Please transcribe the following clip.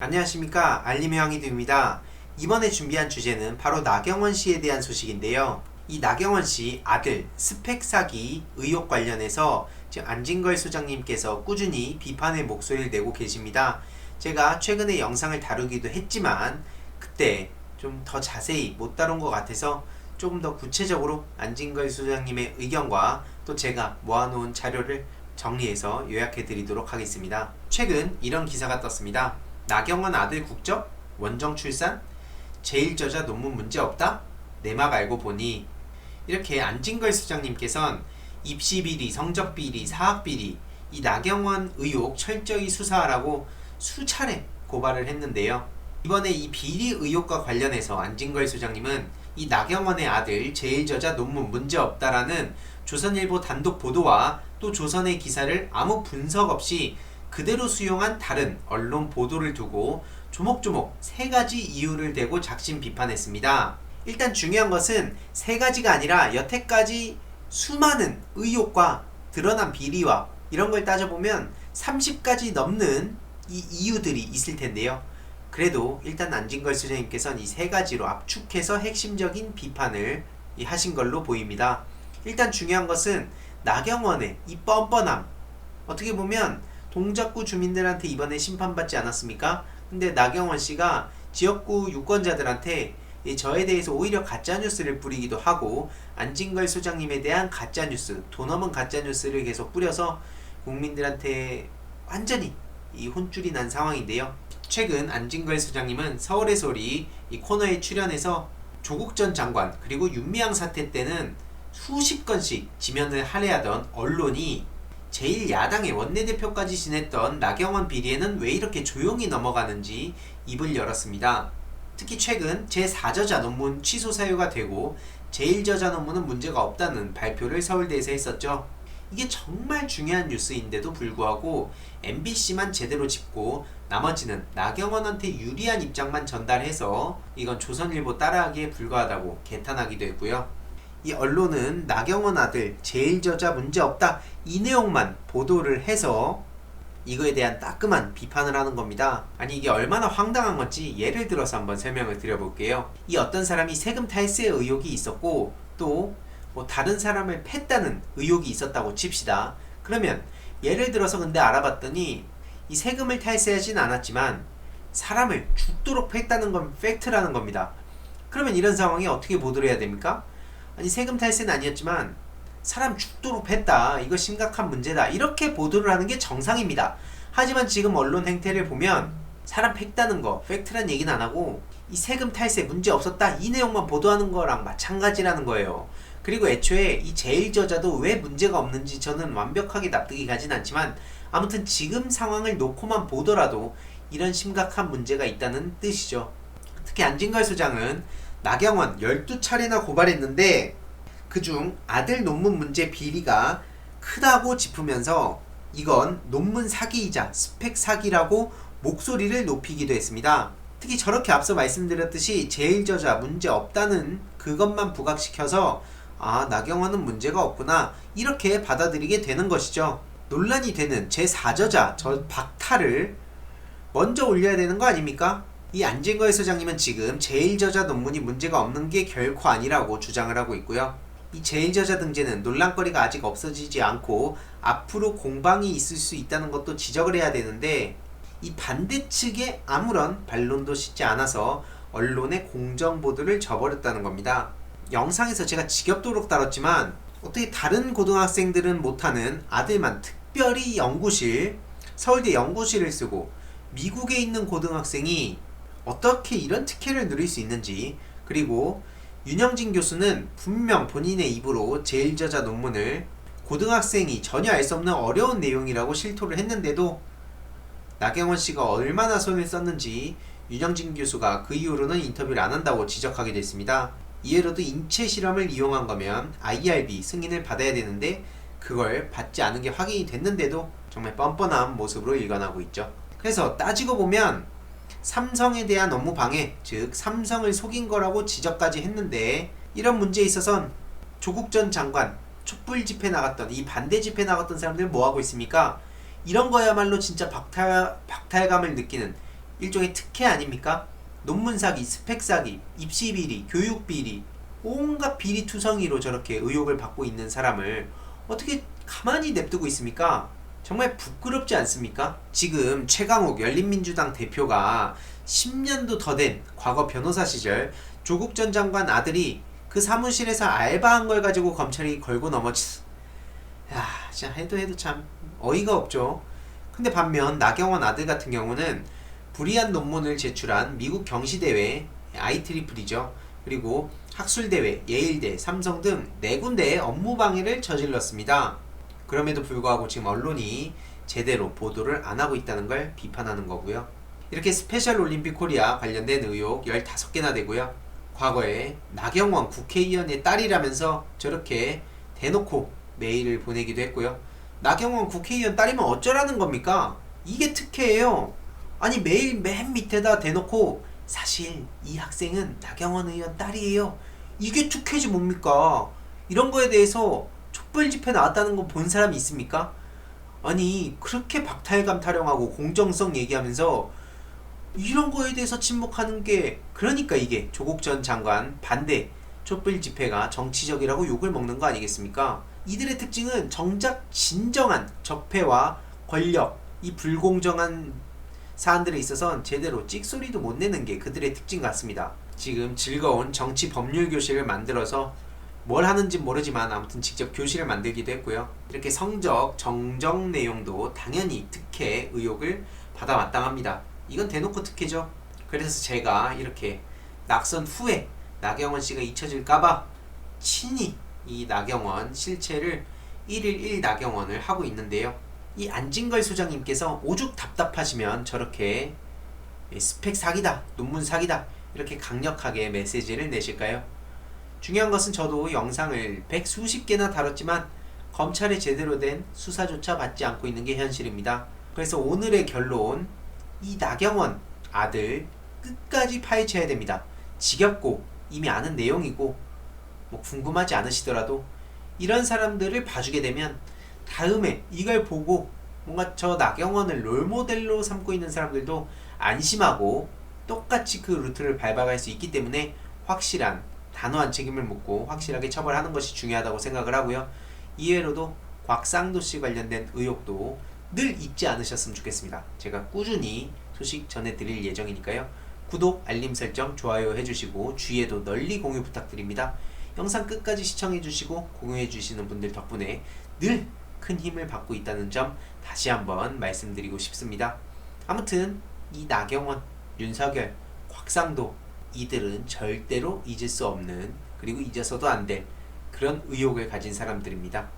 안녕하십니까, 알림의 황희두입니다. 이번에 준비한 주제는 바로 나경원 씨에 대한 소식인데요. 이 나경원 씨 아들 스펙 사기 의혹 관련해서 지금 안진걸 소장님께서 꾸준히 비판의 목소리를 내고 계십니다. 제가 최근에 영상을 다루기도 했지만 그때 좀 더 자세히 못 다룬 것 같아서 조금 더 구체적으로 안진걸 소장님의 의견과 또 제가 모아놓은 자료를 정리해서 요약해 드리도록 하겠습니다. 최근 이런 기사가 떴습니다. 나경원 아들 국적? 원정 출산? 제1저자 논문 문제 없다? 내막 알고 보니. 이렇게 안진걸 수장님께서는 입시 비리, 성적 비리, 사학 비리, 이 나경원 의혹 철저히 수사하라고 수차례 고발을 했는데요. 이번에 이 비리 의혹과 관련해서 안진걸 수장님은 이 나경원의 아들 제1저자 논문 문제 없다라는 조선일보 단독 보도와 또 조선의 기사를 아무 분석 없이 그대로 수용한 다른 언론 보도를 두고 조목조목 세 가지 이유를 대고 작심 비판했습니다. 일단 중요한 것은 세 가지가 아니라 여태까지 수많은 의혹과 드러난 비리와 이런 걸 따져보면 30가지 넘는 이 이유들이 있을 텐데요. 그래도 일단 안진걸 수장님께서는 이 세 가지로 압축해서 핵심적인 비판을 하신 걸로 보입니다. 일단 중요한 것은 나경원의 이 뻔뻔함, 어떻게 보면 동작구 주민들한테 이번에 심판받지 않았습니까? 근데 나경원 씨가 지역구 유권자들한테 저에 대해서 오히려 가짜뉴스를 뿌리기도 하고 안진걸 소장님에 대한 가짜뉴스, 돈 없는 가짜뉴스를 계속 뿌려서 국민들한테 완전히 이 혼쭐이 난 상황인데요. 최근 안진걸 소장님은 서울의 소리 이 코너에 출연해서 조국 전 장관 그리고 윤미향 사태 때는 수십 건씩 지면을 할애하던 언론이 제1야당의 원내대표까지 지냈던 나경원 비리에는 왜 이렇게 조용히 넘어가는지 입을 열었습니다. 특히 최근 제4저자 논문 취소 사유가 되고 제1저자 논문은 문제가 없다는 발표를 서울대에서 했었죠. 이게 정말 중요한 뉴스인데도 불구하고 MBC만 제대로 짚고 나머지는 나경원한테 유리한 입장만 전달해서 이건 조선일보 따라하기에 불과하다고 개탄하기도 했고요. 이 언론은 나경원 아들 제1저자 문제없다 이 내용만 보도를 해서 이거에 대한 따끔한 비판을 하는 겁니다. 아니 이게 얼마나 황당한 건지 예를 들어서 한번 설명을 드려볼게요. 이 어떤 사람이 세금 탈세 의혹이 있었고 또 뭐 다른 사람을 팼다는 의혹이 있었다고 칩시다. 그러면 예를 들어서 근데 알아봤더니 이 세금을 탈세하진 않았지만 사람을 죽도록 팼다는 건 팩트라는 겁니다. 그러면 이런 상황에 어떻게 보도를 해야 됩니까? 아니 세금 탈세는 아니었지만 사람 죽도록 했다, 이거 심각한 문제다, 이렇게 보도를 하는 게 정상입니다. 하지만 지금 언론 행태를 보면 사람 팩다는 거 팩트란 얘기는 안 하고 이 세금 탈세 문제 없었다 이 내용만 보도하는 거랑 마찬가지라는 거예요. 그리고 애초에 이 제1저자도 왜 문제가 없는지 저는 완벽하게 납득이 가진 않지만 아무튼 지금 상황을 놓고만 보더라도 이런 심각한 문제가 있다는 뜻이죠. 특히 안진걸 소장은 나경원 12차례나 고발했는데 그중 아들 논문 문제 비리가 크다고 짚으면서 이건 논문 사기이자 스펙 사기라고 목소리를 높이기도 했습니다. 특히 저렇게 앞서 말씀드렸듯이 제1저자 문제 없다는 그것만 부각시켜서 아 나경원은 문제가 없구나 이렇게 받아들이게 되는 것이죠. 논란이 되는 제4저자 저 박탈을 먼저 올려야 되는 거 아닙니까? 이 안진걸 소장님은 지금 제1저자 논문이 문제가 없는 게 결코 아니라고 주장을 하고 있고요. 이 제1저자 등재는 논란거리가 아직 없어지지 않고 앞으로 공방이 있을 수 있다는 것도 지적을 해야 되는데 이 반대 측에 아무런 반론도 싣지 않아서 언론의 공정보도를 저버렸다는 겁니다. 영상에서 제가 지겹도록 다뤘지만 어떻게 다른 고등학생들은 못하는 아들만 특별히 연구실, 서울대 연구실을 쓰고 미국에 있는 고등학생이 어떻게 이런 특혜를 누릴 수 있는지, 그리고 윤영진 교수는 분명 본인의 입으로 제1저자 논문을 고등학생이 전혀 알 수 없는 어려운 내용이라고 실토를 했는데도 나경원 씨가 얼마나 손을 썼는지 윤영진 교수가 그 이후로는 인터뷰를 안 한다고 지적하게 됐습니다. 이외로도 인체 실험을 이용한 거면 IRB 승인을 받아야 되는데 그걸 받지 않은 게 확인이 됐는데도 정말 뻔뻔한 모습으로 일관하고 있죠. 그래서 따지고 보면 삼성에 대한 업무 방해, 즉 삼성을 속인 거라고 지적까지 했는데 이런 문제에 있어선 조국 전 장관 촛불 집회 나갔던 이 반대 집회 나갔던 사람들 뭐 하고 있습니까? 이런 거야말로 진짜 박탈감을 느끼는 일종의 특혜 아닙니까? 논문 사기, 스펙 사기, 입시 비리, 교육 비리, 온갖 비리 투성이로 저렇게 의혹을 받고 있는 사람을 어떻게 가만히 냅두고 있습니까? 정말 부끄럽지 않습니까? 지금 최강욱 열린민주당 대표가 10년도 더 된 과거 변호사 시절 조국 전 장관 아들이 그 사무실에서 알바한 걸 가지고 검찰이 걸고 넘어지. 야, 진짜 해도 참 어이가 없죠. 근데 반면 나경원 아들 같은 경우는 불이한 논문을 제출한 미국 경시대회 IEEE죠. 그리고 학술대회, 예일대, 삼성 등 4군데의 업무방해를 저질렀습니다. 그럼에도 불구하고 지금 언론이 제대로 보도를 안 하고 있다는 걸 비판하는 거고요. 이렇게 스페셜 올림픽 코리아 관련된 의혹 15개나 되고요. 과거에 나경원 국회의원의 딸이라면서 저렇게 대놓고 메일을 보내기도 했고요. 나경원 국회의원 딸이면 어쩌라는 겁니까? 이게 특혜예요. 아니 메일 맨 밑에다 대놓고 사실 이 학생은 나경원 의원 딸이에요. 이게 특혜지 뭡니까? 이런 거에 대해서 촛불 집회 나왔다는 거 본 사람이 있습니까? 아니 그렇게 박탈감 타령하고 공정성 얘기하면서 이런 거에 대해서 침묵하는 게 그러니까 이게 조국 전 장관 반대 촛불 집회가 정치적이라고 욕을 먹는 거 아니겠습니까? 이들의 특징은 정작 진정한 적폐와 권력, 이 불공정한 사안들에 있어서는 제대로 찍소리도 못 내는 게 그들의 특징 같습니다. 지금 즐거운 정치 법률 교실을 만들어서 뭘 하는지 모르지만 아무튼 직접 교실을 만들기도 했고요. 이렇게 성적, 정정 내용도 당연히 특혜 의혹을 받아 마땅합니다. 이건 대놓고 특혜죠. 그래서 제가 이렇게 낙선 후에 나경원 씨가 잊혀질까봐 친히 이 나경원 실체를 1일 1나경원을 하고 있는데요. 이 안진걸 소장님께서 오죽 답답하시면 저렇게 스펙 사기다, 논문 사기다 이렇게 강력하게 메시지를 내실까요? 중요한 것은 저도 영상을 100수십 개나 다뤘지만 검찰의 제대로 된 수사조차 받지 않고 있는 게 현실입니다. 그래서 오늘의 결론, 이 나경원 아들 끝까지 파헤쳐야 됩니다. 지겹고 이미 아는 내용이고 뭐 궁금하지 않으시더라도 이런 사람들을 봐주게 되면 다음에 이걸 보고 뭔가 저 나경원을 롤모델로 삼고 있는 사람들도 안심하고 똑같이 그 루트를 밟아갈 수 있기 때문에 확실한 단호한 책임을 묻고 확실하게 처벌하는 것이 중요하다고 생각을 하고요. 이외로도 곽상도씨 관련된 의혹도 늘 잊지 않으셨으면 좋겠습니다. 제가 꾸준히 소식 전해드릴 예정이니까요. 구독, 알림 설정, 좋아요 해주시고 주위에도 널리 공유 부탁드립니다. 영상 끝까지 시청해주시고 공유해주시는 분들 덕분에 늘 큰 힘을 받고 있다는 점 다시 한번 말씀드리고 싶습니다. 아무튼 이 나경원, 윤석열, 곽상도 이들은 절대로 잊을 수 없는, 그리고 잊어서도 안 될 그런 의혹을 가진 사람들입니다.